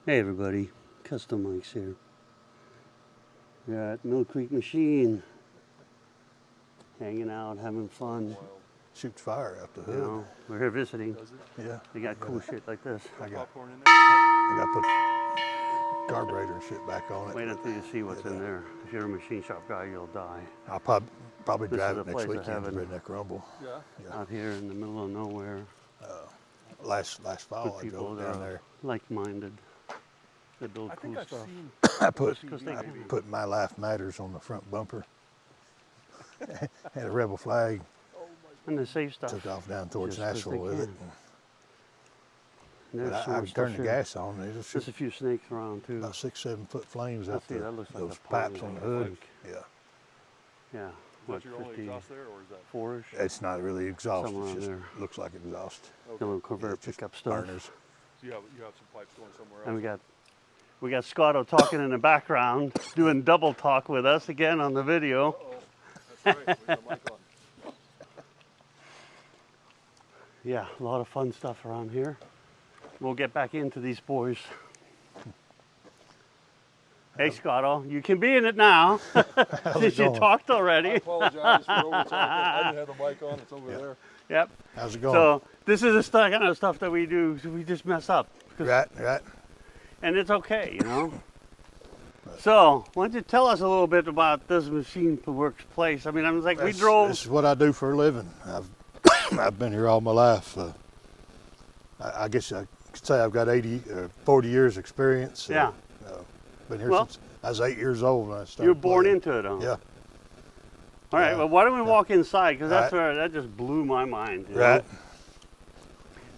Hey everybody, Custom Mike's here. We're at Mill Creek Machine, hanging out, having fun. Shoots fire out the hood. You know, we're here visiting. Yeah. They got cool shit like this. I got to put carburetor and shit back on it. Wait until you see what's in there. If you're a machine shop guy, you'll die. I'll probably This drive is it a next place of weekend to heaven. Redneck Rumble. Yeah. Out here in the middle of nowhere. Last fall With I people drove that down are there. like-minded. They build cool stuff. I they put My Life Matters on the front bumper. Had a rebel flag. And the safe stuff. Took off down towards Just 'cause Nashville they with it. There's But so I much can turn stuff the here. gas on. It'll There's shoot a few snakes around too. about 6-7 foot flames Let's out see, that looks like those a pond, pipes on the I hood. think. Yeah. Yeah. Is What, that your only exhaust there, or is that? 54-ish? It's not really exhaust. Somewhere It on just there. looks like exhaust. The little converter It's just pickup stuff. burners. So you have some pipes going somewhere else. And we got Scotto talking in the background, doing double talk with us again on the video. Uh-oh. That's right. We got a mic on. Yeah, a lot of fun stuff around here. We'll get back into these boys. Hey Scotto, you can be in it now since you going? talked I already. apologize for over talking. I didn't have the mic on. It's over there. Yep. How's it going? So this is the kind of stuff that we do. We just mess up. Right. And it's okay, you know. So why don't you tell us a little bit about this Machine Works place? I mean, I was like, we drove. This is what I do for a living. I've been here all my life. I guess I could say I've got 40 years experience. Yeah. Been here Well, since I was 8 years old when I started. You were born playing. into it, huh? Yeah. All right. Yeah. Well, why don't we walk inside? Because that's Right. where that just blew my mind. You know? Right. Do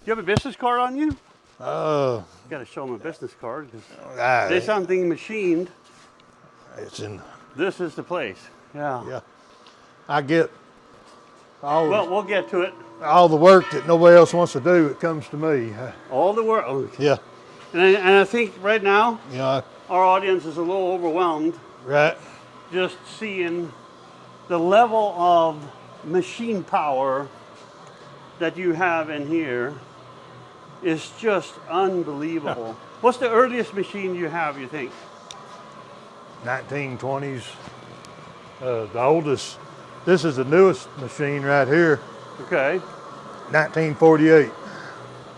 you have a business card on you? Oh. You got to show them a business card because Ah, there's something machined. it's in. This is the place. Yeah. Yeah. I get all Well, we'll get to it. all the work that nobody else wants to do. It comes to me. All the work. Oh, Yeah. and I think right now You know. our audience is a little overwhelmed Right. just seeing the level of machine power that you have in here is just unbelievable. What's the earliest machine you have, you think? 1920s. The oldest. This is the newest machine right here. Okay. 1948.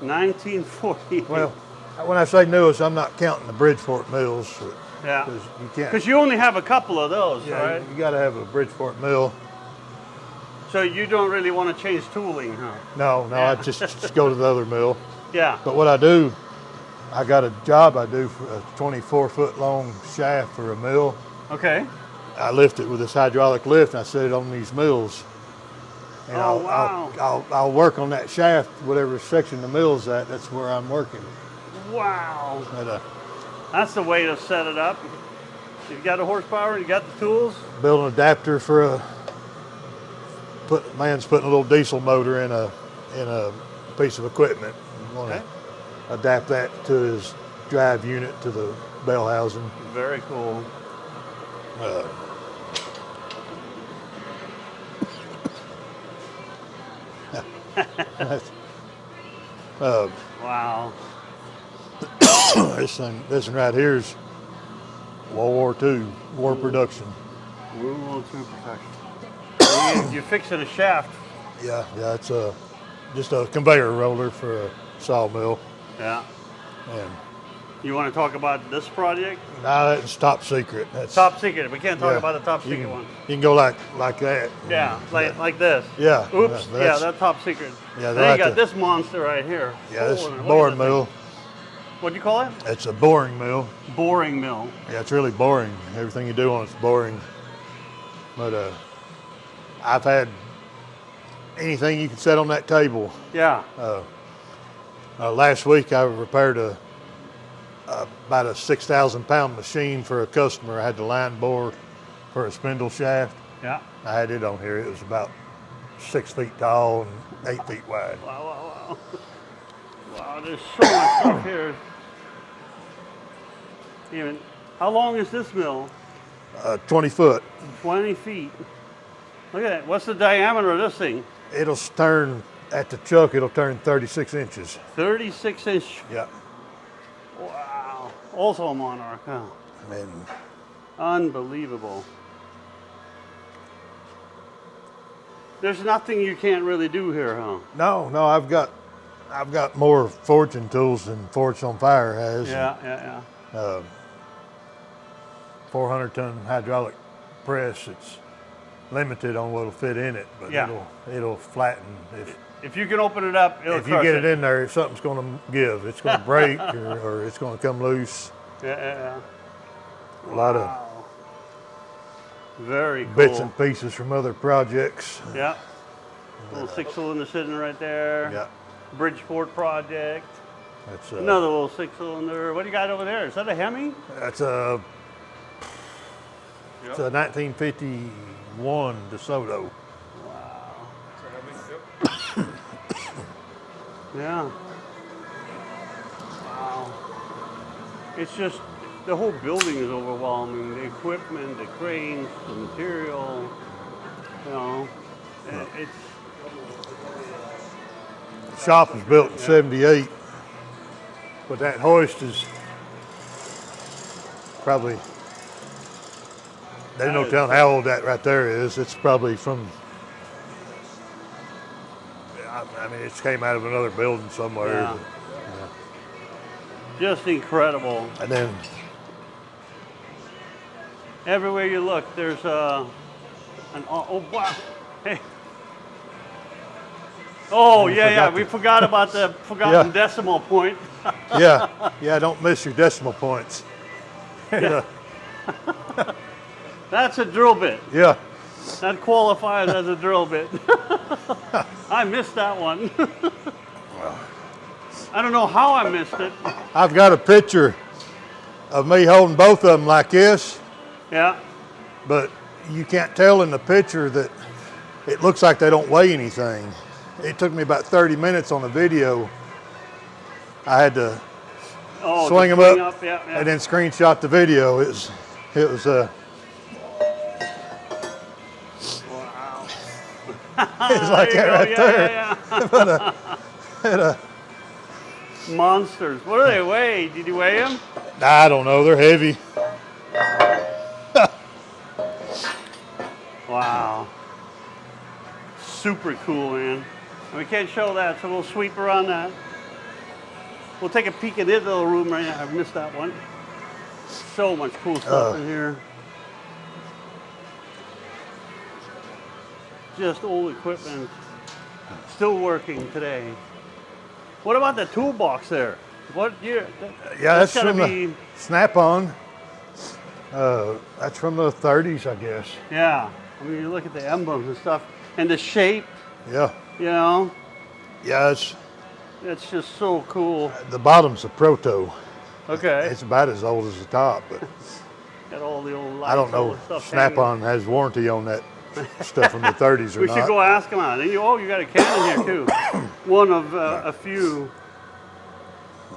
1940. Well, when I say newest, I'm not counting the Bridgeport mills. yeah. Because you can't. Because you only have a couple of those, Yeah, right? you got to have a Bridgeport mill. So you don't really want to change tooling, huh? No, Yeah. I just go to the other mill. Yeah. But what I do, I got a job I do for a 24-foot long shaft for a mill. Okay. I lift it with this hydraulic lift and I set it on these mills. And Oh, wow. I'll work on that shaft, whatever section the mill's at, that's where I'm working. Wow. But, That's the way to set it up. You've got the horsepower, you got the tools. build an adapter for man's putting a little diesel motor in a piece of equipment. You want to adapt that to his drive unit to the bell housing. Very cool. Wow. This one right here is World War II war production. World War II protection. You're fixing a shaft. Yeah, it's just a conveyor roller for a sawmill. Yeah. And You want to talk about this project? now that's top secret. That's Top secret. We can't talk yeah, about the top you secret can, one. You can go like that. Yeah, like this. Yeah. Oops. but Yeah, that's top secret. Yeah, Then you right got there. this monster right here. Yeah, this is Look a at boring that thing. mill. What'd you call it? It's a boring mill. Boring mill. Yeah, it's really boring. Everything you do on it's boring. But I've had anything you can set on that table. Yeah. Last week I repaired about a 6,000 pound machine for a customer. I had the line bore for a spindle shaft. Yeah. I had it on here. It was about 6 feet tall and 8 feet wide. Wow. Wow, there's so much stuff here. Even, how long is this mill? 20 foot. 20 feet. Look at that. What's the diameter of this thing? It'll turn, at the chuck, it'll turn 36 inches. 36 inch. Yeah. Wow. Also a Monarch, huh? And Unbelievable. There's nothing you can't really do here, huh? no, I've got more forging tools than Forged on Fire has. Yeah. 400-ton hydraulic press. It's limited on what'll fit in it, but Yeah. it'll flatten If you can open it up, it'll if you crush get it in there. Something's going to give. It's going to break or it's going to come loose. Yeah. A lot of Wow. Very cool. bits and pieces from other projects. Yeah. Little 6-cylinder sitting right there. Yeah, Bridgeport project. that's Another little 6-cylinder. What do you got over there? Is that a Hemi? That's it's a 1951 DeSoto. Yeah. Wow. It's just, the whole building is overwhelming. The equipment, the cranes, the material, you know. It's, The shop was built in '78, but that hoist is probably, there's no telling how old that right there is. It's probably from, I mean, it came out of another building somewhere. Yeah. just incredible. And then Everywhere you look, there's oh wow, hey. Oh yeah, we forgot about the forgotten decimal point. yeah, don't miss your decimal points. That's a drill bit. Yeah. That qualifies as a drill bit. I missed that one. I don't know how I missed it. I've got a picture of me holding both of them like this, Yeah. but you can't tell in the picture that it looks like they don't weigh anything. It took me about 30 minutes on the video. I had to swing them up, Yeah. and then screenshot the video. It was Wow. it's like that right there. Yeah. Monsters. What do they weigh? Did you weigh them? I don't know. They're heavy. Wow. Super cool, man. And we can't show that, so we'll sweep around that. We'll take a peek at this little room right now. I've missed that one. So much cool stuff in here. Just old equipment. Still working today. What about the toolbox there? What year? Yeah, that's gotta from the Snap-on. That's from the 30s, I guess. Yeah. I mean, you look at the emblems and stuff, and the shape, Yeah. you know, Yeah, it's just so cool. the bottom's a proto. Okay. It's about as old as the top, but Got all the old lights, I don't all know. the stuff Snap-on has warranty on that stuff from the 30s or We not. should go ask him on it. You got a Canon here too. One of a few.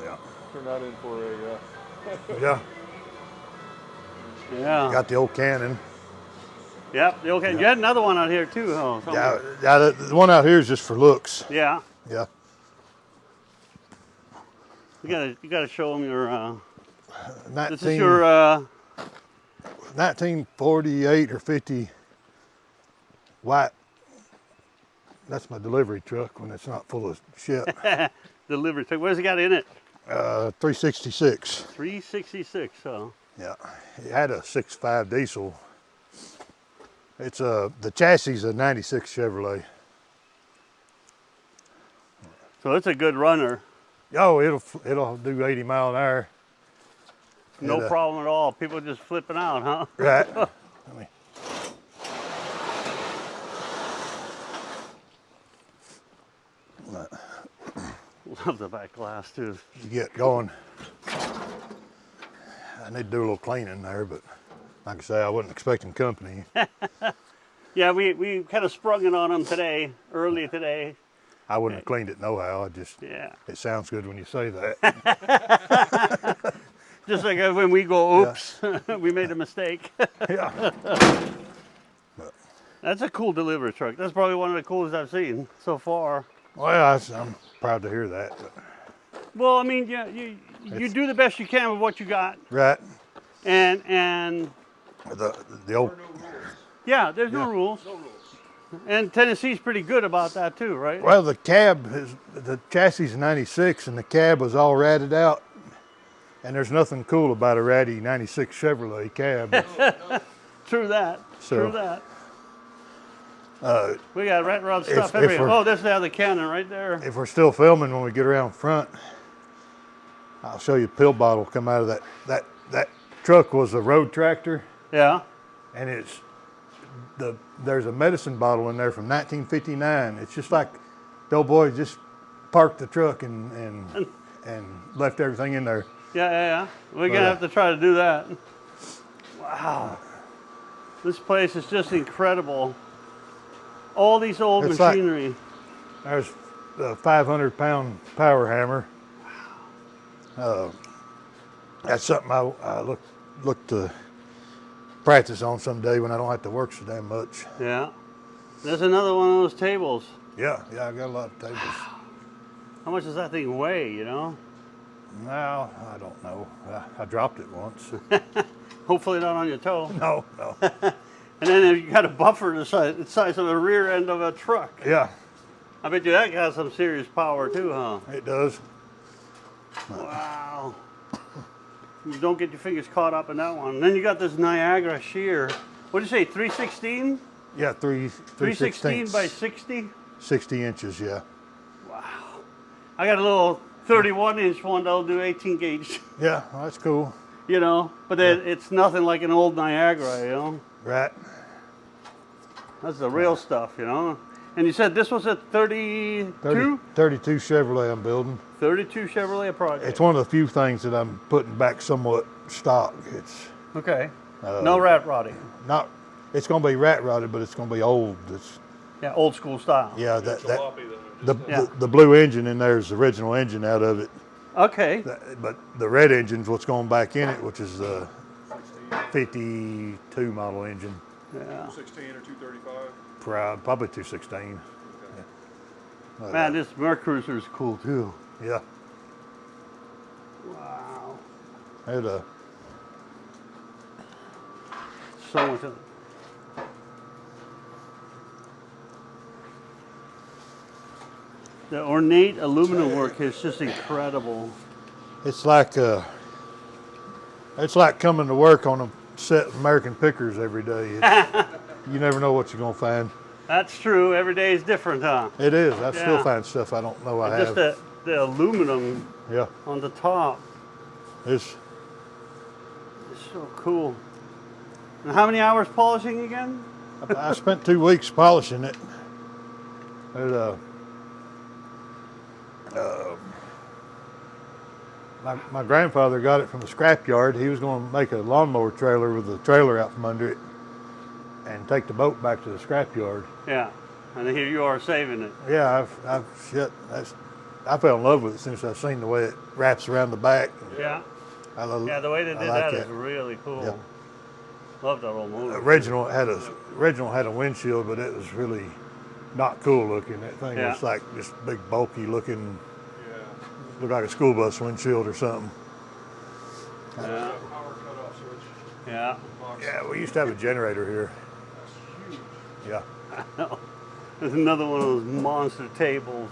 Yeah. Turn that in for a. Yeah. Yeah. Got the old Canon. Yep. Okay. You had another one out here too, huh? Yeah. The one out here is just for looks. Yeah. Yeah. You gotta show them your. This 19, is your. 1948 or 50 white. That's my delivery truck when it's not full of shit. Delivery truck. What has it got in it? 366. 366. So. Yeah. It had a 6.5 diesel. It's the chassis is a 96 Chevrolet. So it's a good runner. Oh, it'll do 80 mile an hour. No problem at all. People just flipping out, huh? Right. Love the back glass too. You get going. I need to do a little cleaning there, but like I say, I wasn't expecting company. Yeah, we kind of sprung it on them today, early today. I wouldn't have cleaned it no how. It sounds good when you say that. Just like when we go, oops, we made a mistake. Yeah. That's a cool delivery truck. That's probably one of the coolest I've seen so far. Well, I'm proud to hear that. But Well, I mean, yeah, you do the best you can with what you got, Right. and The old. yeah, there's Yeah. no rules. No rules. And Tennessee's pretty good about that too, right? Well, the chassis is 96 and the cab was all ratted out. And there's nothing cool about a ratty 96 Chevrolet cab. True that. So, True that. We got rat rod stuff if everywhere. we're- Oh, there's the other cannon right there. If we're still filming when we get around front, I'll show you a pill bottle come out of that truck was a road tractor, Yeah. and there's a medicine bottle in there from 1959. It's just like the old boy just parked the truck and left everything in there. Yeah. We're gonna have to try to do that. Wow. This place is just incredible. All these old It's like- machinery. There's a 500-pound power hammer. That's something I look to practice on someday when I don't have to work so damn much. Yeah. There's another one of those tables. Yeah, I got a lot of tables. How much does that thing weigh, you know? No, I don't know. I dropped it once. Hopefully not on your toe. No. And then you got a buffer the size of the rear end of a truck. Yeah, I bet you that got some serious power too, huh? it does. Wow. You don't get your fingers caught up in that one. And then you got this Niagara shear. What did you say, 316? Yeah, 316 by 60? 60 inches, yeah. I got a little 31-inch one that'll do 18 gauge, Yeah, well, that's cool. you know? But then it's nothing like an old Niagara, you know? Right. That's the real stuff, you know? And you said this was a 32? 32 Chevrolet I'm building. 32 Chevrolet project. It's one of the few things that I'm putting back somewhat stock. It's Okay. No rat rotting. not, it's going to be rat rotted, but it's going to be old. It's, Yeah, old school style. yeah, Jalopy then. Yeah. the blue engine in there is the original engine out of it. Okay. But the red engine's what's going back in it, which is the 52 model engine. Yeah. 16 or 235. Probably 216. Man, this Mercruiser is cool too. Yeah. Wow. It, So much of it. The ornate aluminum work is just incredible. it's like coming to work on a set of American Pickers every day. You never know what you're gonna find. That's true. Every day is different, huh? It is. I still Yeah. find stuff I don't know I Just have. the aluminum Yeah. on the top It's is so cool. And how many hours polishing again? I spent 2 weeks polishing it. My grandfather got it from the scrapyard. He was going to make a lawnmower trailer with the trailer out from under it and take the boat back to the scrapyard. Yeah. And here you are saving it. Yeah, I fell in love with it since I seen the way it wraps around the back. Yeah. Yeah, The way they did like that is really cool. Yeah. Love that old movie. Original had a windshield, but it was really not cool looking. That thing Yeah. was like this big bulky looking, Yeah. looked like a school bus windshield or something. Yeah. Power cutoff switch. Yeah. Box. Yeah, we used to have a generator here. Yeah. There's another one of those monster tables.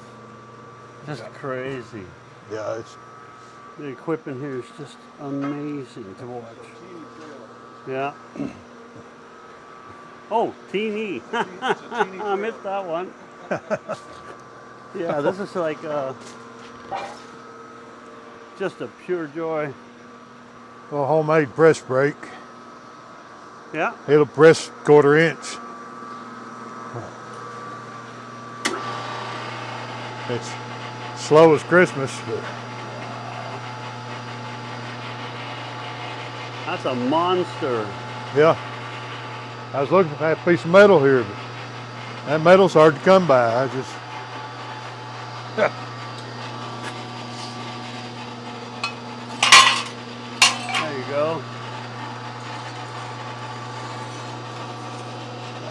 Just crazy. Yeah, it's The equipment here is just amazing to watch. Yeah. Oh, teeny. I missed that one. Yeah, this is like just a pure joy. a homemade press brake. Yeah. It'll press 1/4 inch. It's slow as Christmas, but That's a monster. yeah. I was looking for that piece of metal here, but that metal's hard to come by. I just There you go.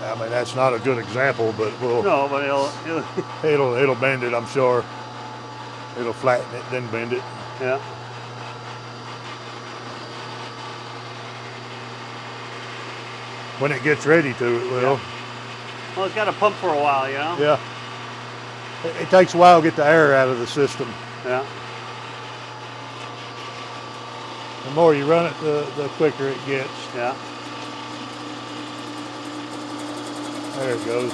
I mean, that's not a good example, but No, but it'll it'll bend it, I'm sure. It'll flatten it, then bend it. Yeah. When it gets ready to, it will. Yeah. Well, it's got to pump for a while, you know? Yeah. It takes a while to get the air out of the system. Yeah. The more you run it, the quicker it gets. Yeah. There it goes.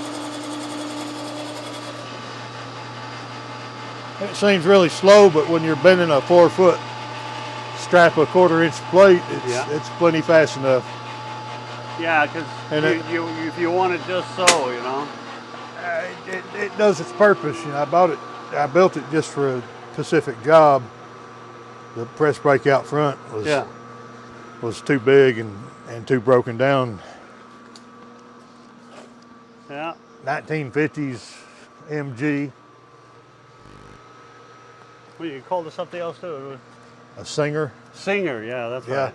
It seems really slow, but when you're bending a 4-foot strap of 1/4-inch plate, it's plenty fast enough. Yeah, because if you want it just so, you know. It does its purpose. You know, I built it just for a specific job. The press brake out front was too big and too broken down. Yeah. 1950s MG. Well, you called it something else too. A Singer. Singer, yeah, that's right.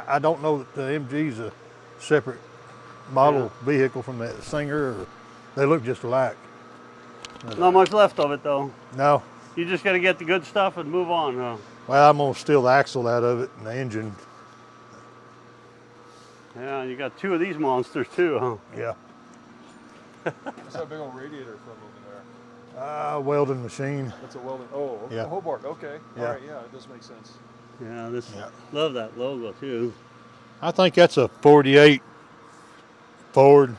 I don't know that the MG's a separate model vehicle from that Singer. Or they look just alike. Not much left of it though. No. You just got to get the good stuff and move on, huh? Well, I'm gonna steal the axle out of it and the engine. Yeah, you got 2 of these monsters too, huh? Yeah. What's that big old radiator from over there? Welding machine. That's a welding. Oh, Yeah. Hobart. Okay. Yeah. All right. Yeah, it does make sense. Yeah, love that logo too. I think that's a 48 Ford.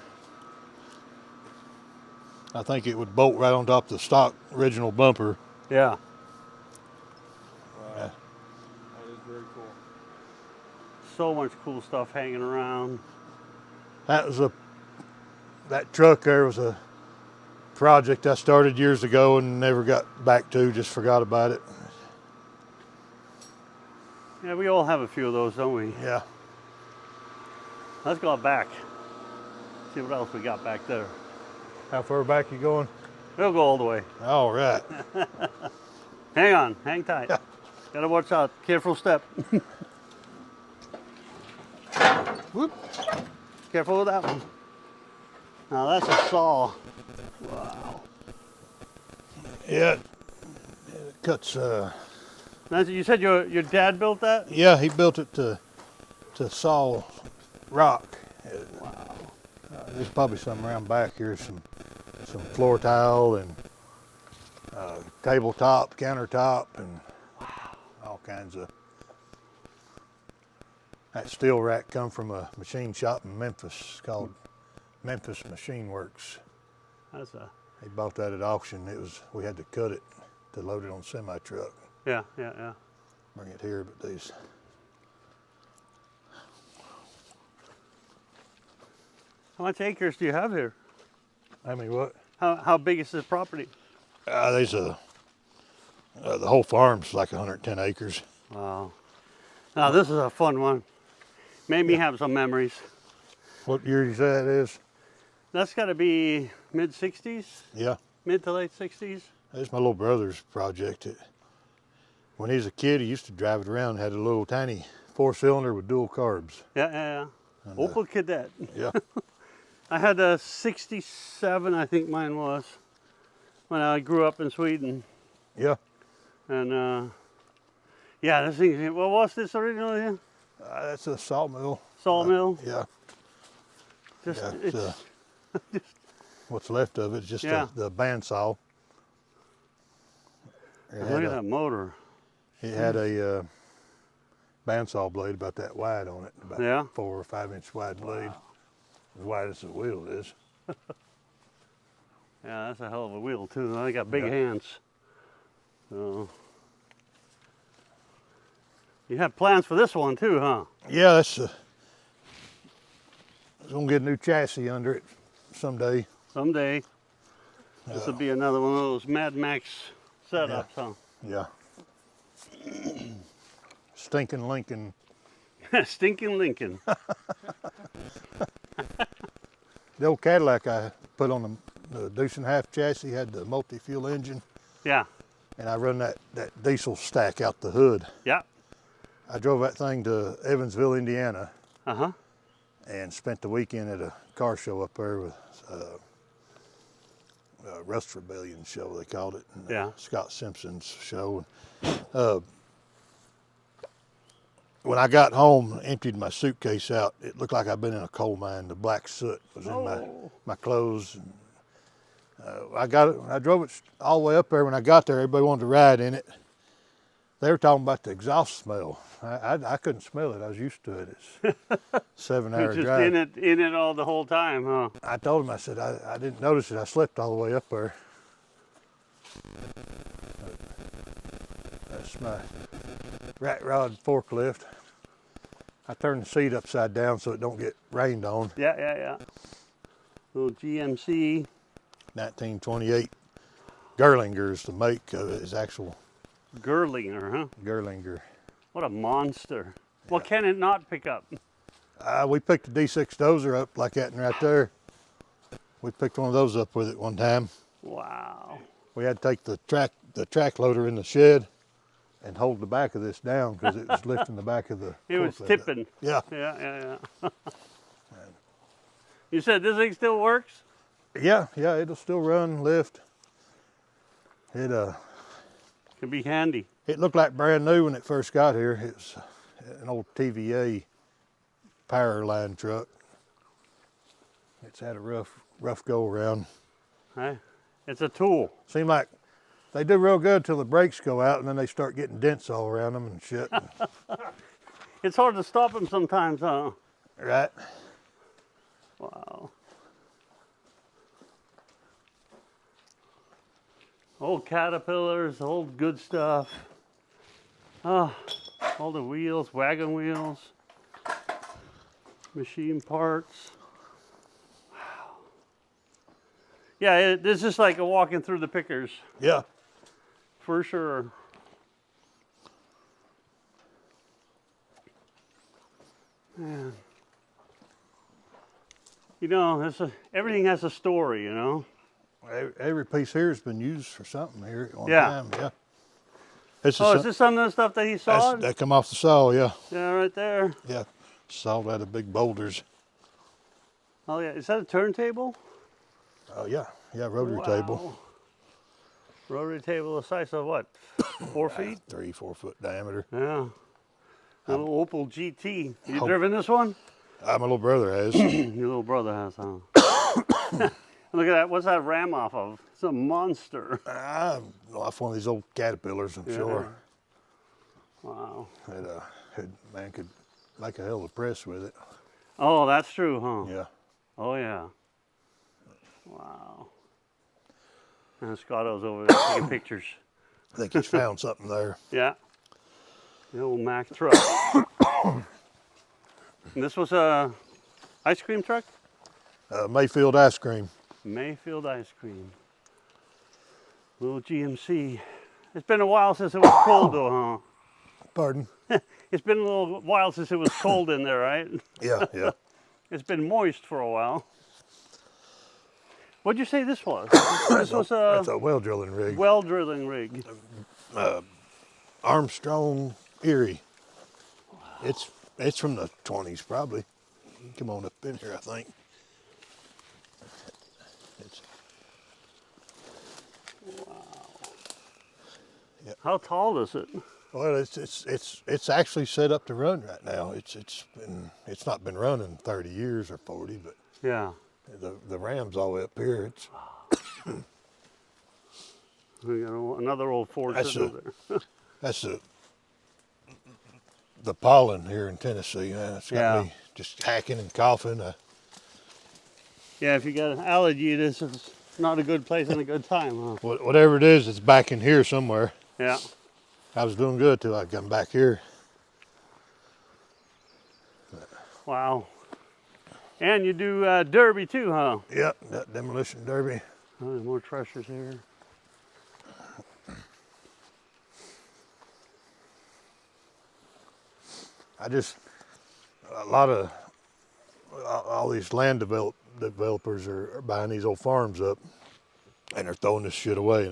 I think it would bolt right on top of the stock original bumper. Yeah. Wow. That is very cool. So much cool stuff hanging around. That truck there was a project I started years ago and never got back to, just forgot about it. Yeah, we all have a few of those, don't we? Yeah. Let's go back. See what else we got back there. How far back you going? We'll go all the way. All right. Hang on, hang tight. Gotta watch out, careful step. Whoop. Careful with that one. Now that's a saw. Wow. Yeah. It cuts. You said your dad built that? Yeah, he built it to saw rock. Wow. There's probably some around back here, some floor tile and tabletop, countertop, and all kinds of. That steel rack come from a machine shop in Memphis called Memphis Machine Works. He bought that at auction. We had to cut it to load it on semi truck. Yeah. Bring it here, but these. How much acres do you have here? I mean, what? How big is this property? The whole farm's like 110 acres. Wow. Now this is a fun one. Made me have some memories. What year you say that is? That's got to be mid-60s? Yeah. Mid to late 60s? That's my little brother's project. When he was a kid, he used to drive it around, had a little tiny 4-cylinder with dual carbs. Yeah. And, Opel Cadet. Yeah. I had a 67, I think mine was, when I grew up in Sweden. Yeah. And yeah, this thing, what was this originally? That's a sawmill. Sawmill? Yeah. It's what's left of it is just the bandsaw. Look at that motor. It had a bandsaw blade about that wide on it, about 4 or 5 inch wide blade, as wide as the wheel is. Yeah, that's a hell of a wheel too. They got big hands. So you have plans for this one too, huh? Yeah, that's. I'm gonna get a new chassis under it someday. Someday. This will be another one of those Mad Max setups, huh? Yeah. Stinking Lincoln. Stinking Lincoln. The old Cadillac I put on the Deuce and Half chassis had the multi-fuel engine. Yeah. And I run that diesel stack out the hood. Yeah. I drove that thing to Evansville, Indiana. Uh-huh. And spent the weekend at a car show up there with Rust Rebellion show, they called it. And, Yeah. Scott Simpson's show. When I got home, emptied my suitcase out, it looked like I'd been in a coal mine. The black soot was in my clothes. And, I drove it all the way up there. When I got there, everybody wanted to ride in it. They were talking about the exhaust smell. I couldn't smell it. I was used to it. It's a 7-hour You're drive. just in it all the whole time, huh? I told him, I said, I didn't notice it. I slept all the way up there. That's my rat rod forklift. I turn the seat upside down so it don't get rained on. Yeah. Little GMC. 1928 Gerlinger's the make of it, is actual Gerlinger, huh? Gerlinger. What a monster. What can it not pick up? We picked a D6 dozer up like that right there. We picked one of those up with it one time. Wow. We had to take the track loader in the shed and hold the back of this down because it was lifting the back of the It was forklift up. tipping. Yeah. Yeah. You said this thing still works? Yeah, it'll still run, lift. It Can be handy. It looked like brand new when it first got here. It was an old TVA power line truck. It's had a rough go around. Hey, it's a tool. Seemed like they do real good till the brakes go out and then they start getting dents all around them and shit. It's hard to stop them sometimes, huh? Right. Wow. Old Caterpillars, old good stuff. Oh, all the wheels, wagon wheels, machine parts. Wow. Yeah, this is like a walking through the pickers, Yeah. for sure. Man. You know, everything has a story, you know? Every piece here has been used for something here at one Yeah. time. Yeah. This Oh, is this some of the stuff that he sawed? that come off the saw, yeah. Yeah, right there. Yeah. Sawed out of big boulders. Oh yeah, is that a turntable? Oh yeah. Yeah, rotary table. Wow. Rotary table the size of what? 4 feet? 3-4 foot diameter. Yeah. Little Opel GT. You Oh. driven this one? My little brother has. Your little brother has, huh? Look at that. What's that ram off of? It's a monster. Off one of these old Caterpillars, I'm sure. Wow. Man could make a hell of a press with it. Oh, that's true, huh? Yeah. Oh, yeah. Wow. And Scotto's over there taking pictures. I think he's found something there. Yeah. The old Mack truck. And this was a ice cream truck? Mayfield ice cream. Mayfield ice cream. Little GMC. It's been a while since it was cold though, huh? Pardon? It's been a little while since it was cold in there, right? Yeah. It's been moist for a while. What'd you say this was? This was That's a a well drilling rig. well drilling rig. Armstrong Erie. It's from the 20s probably. Come on up in here, I think. How tall is it? Well, it's actually set up to run right now. It's not been running 30 years or 40, but Yeah. the ram's all the way up here. We got another old Ford That's sitting over there. That's the pollen here in Tennessee. It's got Yeah. me just hacking and coughing. Yeah, if you got an allergy, this is not a good place and a good time, huh? Whatever it is, it's back in here somewhere. Yeah. I was doing good till I come back here. Wow. And you do derby too, huh? Yep, that demolition derby. Oh, there's more treasures here. A lot of all these land developers are buying these old farms up, and they're throwing this shit away.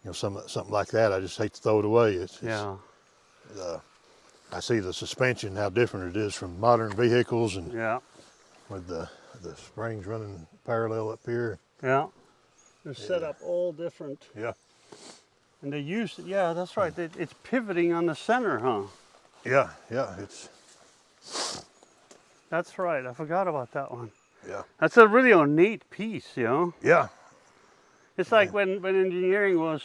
And something like that, I just hate to throw it away. Yeah. I see the suspension, how different it is from modern vehicles, and Yeah. with the springs running parallel up here. Yeah. They're set up all different. Yeah. And they use, yeah, that's right. It's pivoting on the center, huh? Yeah, yeah, it's, That's right. I forgot about that one. yeah. That's a really ornate piece, you know? Yeah, It's like when engineering was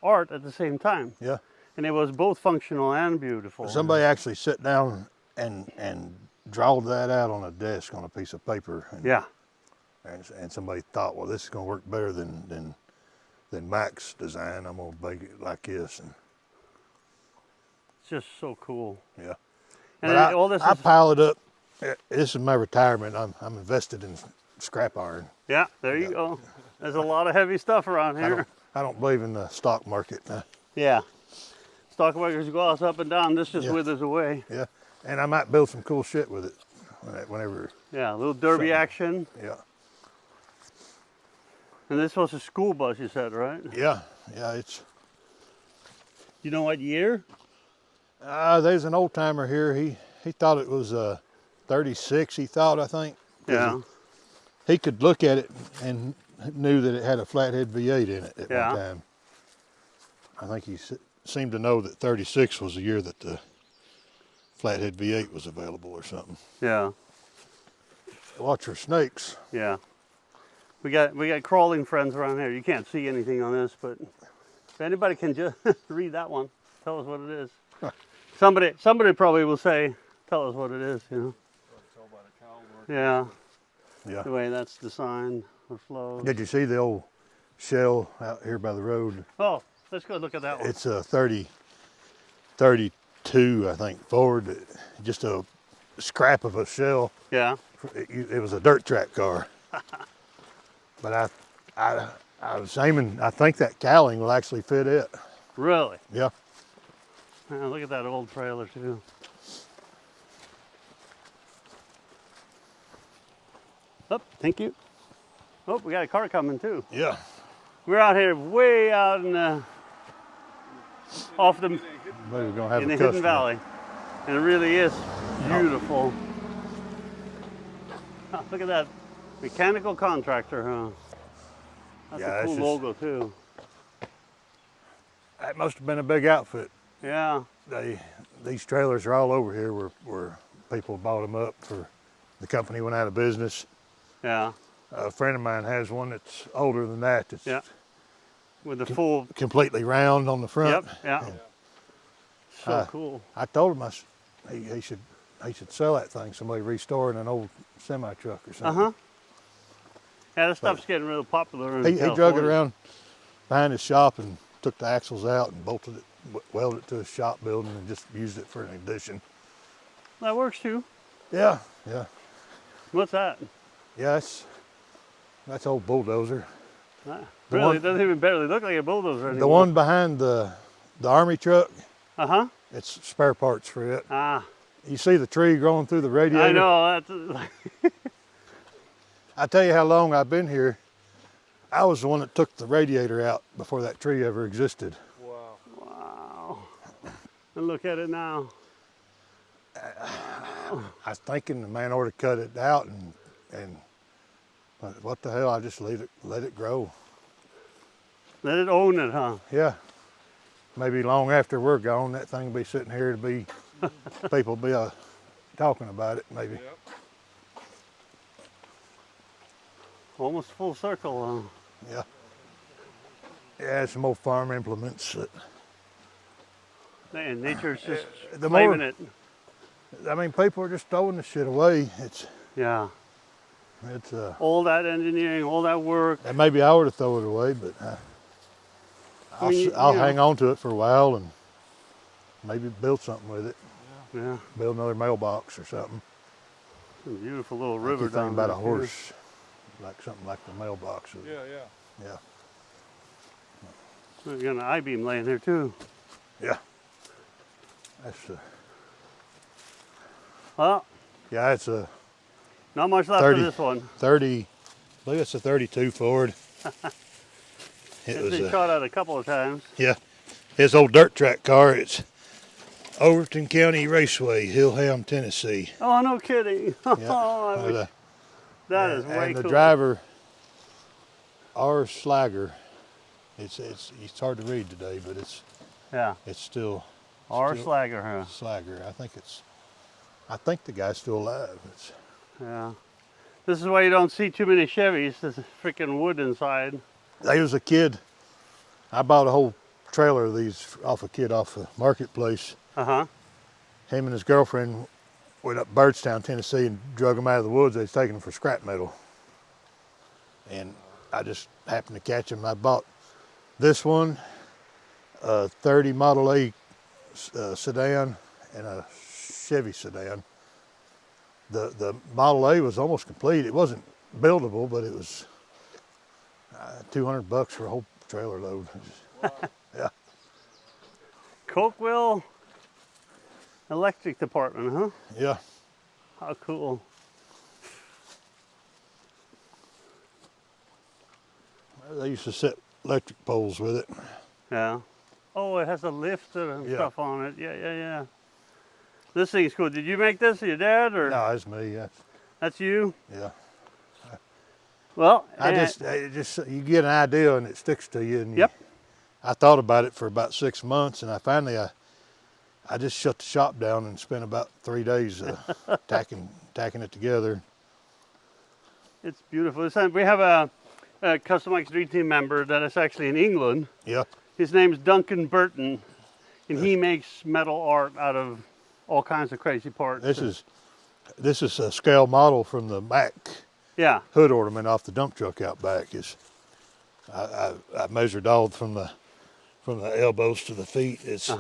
art at the same time. yeah. And it was both functional and beautiful. Somebody actually sat down and drawed that out on a desk on a piece of paper. And, Yeah. And somebody thought, well, this is going to work better than Mac's design. I'm going to make it like this. And It's just so cool. yeah. And But all this I is, pile it up. This is my retirement. I'm invested in scrap iron. yeah, there you go. There's a lot of heavy stuff around here. I don't believe in the stock market. Yeah. Stock markets go up and down. This just Yeah. withers away. Yeah. And I might build some cool shit with it whenever. Yeah, a little derby action. Yeah. And this was a school bus, you said, right? Yeah. Yeah. It's. You know what year? There's an old timer here. He thought it was 36. He thought, I think. 'Cause Yeah. He could look at it and knew that it had a flathead V8 in it at Yeah. one time. I think he seemed to know that 36 was the year that the flathead V8 was available or something. Yeah. Watch for snakes. Yeah. We got crawling friends around here. You can't see anything on this, but if anybody can just read that one, tell us what it is. Somebody probably will say, tell us what it is, you know. Tell by the cow work. Yeah. Yeah. The way that's designed or flows. Did you see the old shell out here by the road? Oh, let's go look at that one. It's a 32, I think, Ford. Just a scrap of a shell. Yeah. It was a dirt track car. But I was aiming. I think that cowling will actually fit it. Really? Yeah. Look at that old trailer too. Oh, thank you. Oh, we got a car coming too. Yeah. We're out here way out in the off the Maybe we're gonna have in a the Hidden customer. Valley, and it really is beautiful. Huh, look at that mechanical contractor, huh? That's Yeah, a it's cool just- logo too. That must have been a big outfit. Yeah. These trailers are all over here where people bought them up for the company went out of business. Yeah. A friend of mine has one that's older than that. It's Yeah. With the full. completely round on the front. Yep. Yeah. So cool. I told him he should sell that thing. Somebody restoring an old semi truck or Uh something. huh. Yeah, this stuff's getting real popular in He drug it California. around behind his shop and took the axles out and bolted it, welded it to his shop building and just used it for an addition. That works too. Yeah, yeah, What's that? yeah. That's old bulldozer. Really, one- it doesn't even barely look like a bulldozer anymore. The one behind the army truck, Uh huh. it's spare parts for it. Ah, You see the tree growing through the radiator? I know. That's I tell you how long I've been here. I was the one that took the radiator out before that tree ever existed. Wow. wow. And look at it now. I was thinking the man ought to cut it out and but what the hell? I just let it grow. Let it own it, huh? Yeah. Maybe long after we're gone, that thing will be sitting here to be people be talking about it. Maybe. Yep. Almost full circle. Yeah. Yeah, some more farm implements. That, Man, nature's just the claiming more- it. I mean, people are just throwing the shit away. Yeah. It's All that engineering, all that work. and maybe I ought to throw it away, but I mean, I'll you know. hang on to it for a while and maybe build something with it. Yeah. Build another mailbox or something. A beautiful little I river keep thinking down about a there, horse, like something like the mailbox. Yeah, yeah. Yeah. too. We got an I-beam laying here too. Yeah. That's Well, yeah, it's a not much left 30. of this one. 30. I believe it's a 32 Ford. It It's was been shot at a couple of times. yeah, his old dirt track car. It's Overton County Raceway, Hillham, Tennessee. Oh, no kidding. Yeah. Oh, I wish, that is way and the cool. driver, R Slager. It's hard to read today, but it's still R Slager, huh? Slager. I think the guy's still alive. Yeah. This is why you don't see too many Chevys. There's freaking wood inside. There was a kid. I bought a whole trailer of these off a kid off the marketplace. Uh-huh. Him and his girlfriend went up Byrdstown, Tennessee, and drug them out of the woods. They was taking them for scrap metal. And I just happened to catch them. I bought this one, a 30 Model A sedan, and a Chevy sedan. The Model A was almost complete. It wasn't buildable, but it was $200 for a whole trailer load. Wow. Yeah. Cokeville Electric Department, huh? Yeah. How cool. They used to set electric poles with it. Yeah. Oh, it has a lift and stuff on it. Yeah. This thing's cool. Did you make this, or your dad, or? No, it's me. That's you? Yeah. Well, you get an idea and it sticks to you. And yep. I thought about it for about 6 months, and I just shut the shop down and spent about 3 days tacking it together. It's beautiful. We have a Custom X Dream Team member that is actually in England. Yeah. His name's Duncan Burton, and he makes metal art out of all kinds of crazy parts. This is a scale model from the Mack hood ornament off the dump truck out back. I measured all from the elbows to the feet. It's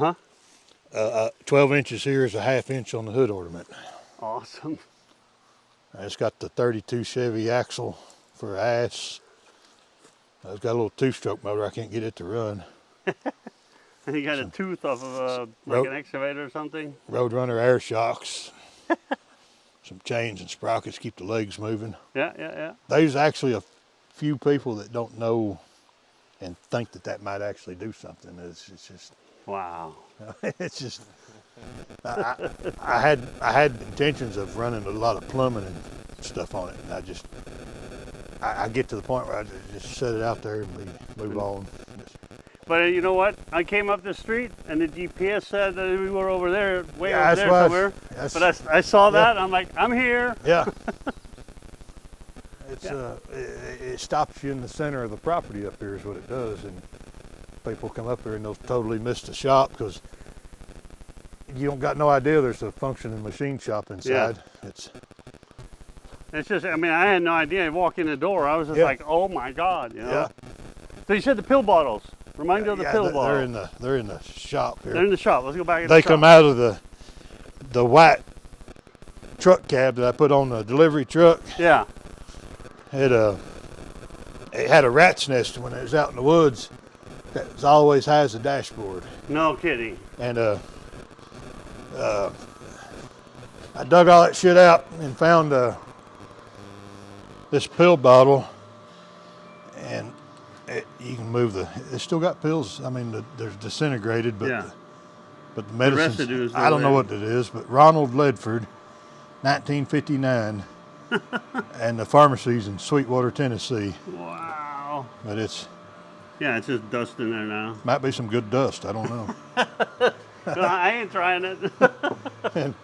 12 inches here is a 1/2 inch on the hood ornament. Awesome. And it's got the 32 Chevy axle for ass. It's got a little 2-stroke motor. I can't get it to run. And you got a tooth off of like an excavator or something? Roadrunner air shocks. Some chains and sprockets keep the legs moving. Yeah. There's actually a few people that don't know and think that might actually do something. It's just wow. it's just I had intentions of running a lot of plumbing and stuff on it, and I get to the point where I just set it out there and move on. But you know what? I came up the street and the GPS said that we were over there, over there somewhere. But I saw that and I'm like, I'm here. Yeah. It stops you in the center of the property up here is what it does. And people come up here and they'll totally miss the shop because you don't got no idea there's a functioning machine shop inside. Yeah. It's just, I mean, I had no idea. I walk in the door, I was just like, oh my God, you know? Yeah. So you said the pill bottles. Remind me of the pill bottle. They're in the shop here. They're in the shop. Let's go back in They the shop. come out of the white truck cab that I put on the delivery truck. Yeah. It had a rat's nest when it was out in the woods. That always has the dashboard. No kidding. And I dug all that shit out and found this pill bottle, and you can move it's still got pills. I mean, they're disintegrated, but but the medicine, I don't know what it is, but Ronald Ledford, 1959, and the pharmacy's in Sweetwater, Tennessee. Wow. But it's just dust in there now. might be some good dust. I don't know. No, I ain't trying it. And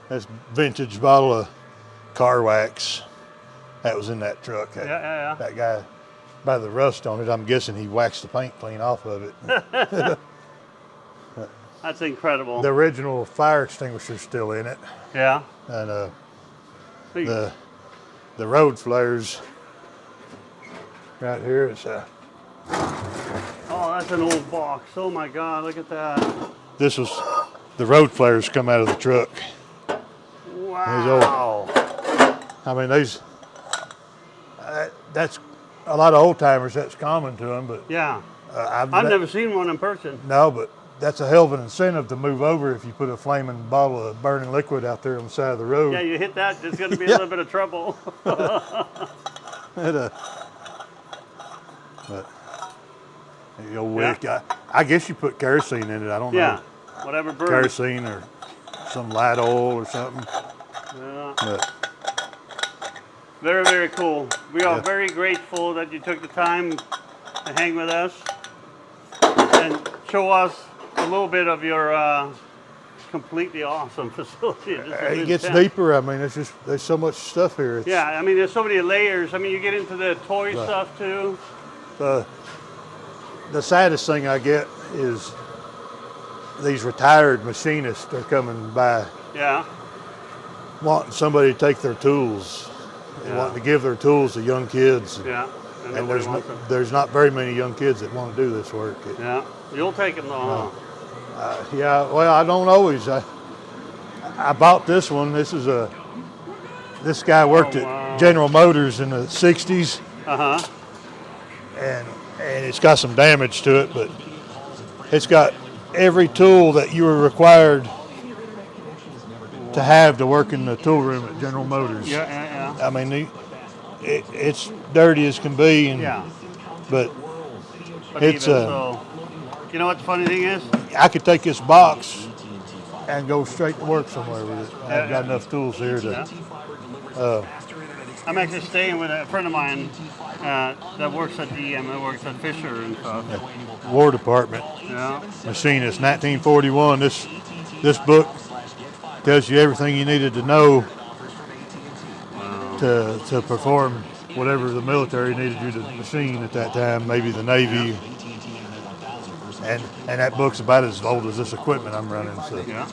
this vintage bottle of car wax that was in that truck. That guy, by the rust on it, I'm guessing he waxed the paint clean off of it. That's incredible. The original fire extinguisher's still in it. Yeah. And the road flares right here. It's oh, that's an old box. Oh my God, look at that. This was the road flares come out of the truck. Wow. I mean, that's a lot of old timers. That's common to them, but yeah, I've never seen one in person. No, but that's a hell of an incentive to move over if you put a flaming bottle of burning liquid out there on the side of the road. Yeah, you hit that, there's going to be a little bit of trouble. But you know, wick. I guess you put kerosene in it. I don't know. Yeah, whatever burns. Kerosene or some light oil or something. Yeah. But Very, very cool. We are Yeah. very grateful that you took the time to hang with us and show us a little bit of your completely awesome facility. This is It gets intense. deeper. I mean, there's so much stuff here. It's, Yeah, I mean, there's so many layers. I mean, you get into the toy Right. stuff too. The saddest thing I get is these retired machinists are coming by Yeah, wanting somebody to take their tools. They Yeah. wanting to give their tools to young kids. yeah. And nobody wants them. there's not very many young kids that want to do this work. Yeah, you'll take them though. Huh? Yeah, well, I don't always. I bought this one. This guy worked Oh, wow. at General Motors in the 60s, Uh huh. and it's got some damage to it, but it's got every tool that you were required to have to work in the tool room at General Motors. Yeah, yeah, yeah. I mean, it's dirty as can be, and Yeah. but But It's, even so, you know what the funny thing is? I could take this box and go straight to work somewhere with it. I've got Yeah. enough tools here to. Yeah. I'm actually staying with a friend of mine that works at DM, that works at Fisher and stuff. War Department Yeah. machinist, 1941. This book tells you everything you needed to know to perform whatever the military needed you to machine at that time, maybe the Navy. And that book's about as old as this equipment I'm running. So Yeah.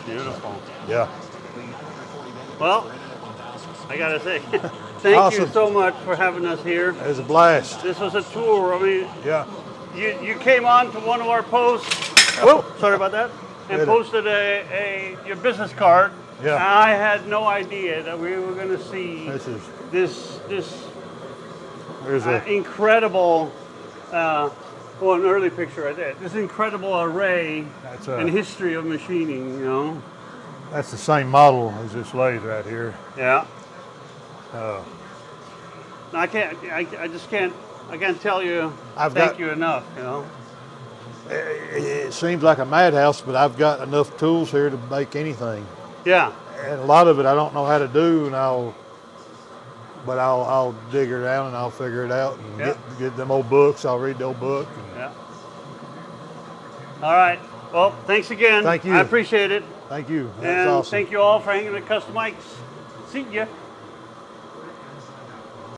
Beautiful. yeah. Well, I gotta say, thank you Awesome. so much for having us here. It was a blast. This was a tour. I mean, Yeah. you came on to one of our posts. Whoa, sorry about that. And Good. posted your business card. Yeah. And I had no idea that we were going to see This this there's a incredible, an early picture right there. This incredible array That's and history of machining. You know. that's the same model as this lathe right here. Yeah. Uh, I can't. I just can't. I can't tell you. I've thank got- you enough. You know. it seems like a madhouse, but I've got enough tools here to make anything. Yeah. And a lot of it I don't know how to do, and I'll dig her down and I'll figure it out and Yeah. get them old books. I'll read the old book. Yeah. All right. Well, thanks again. Thank you. I appreciate it. Thank you. That's And awesome. thank you all for hanging with Custom Mikes. See ya.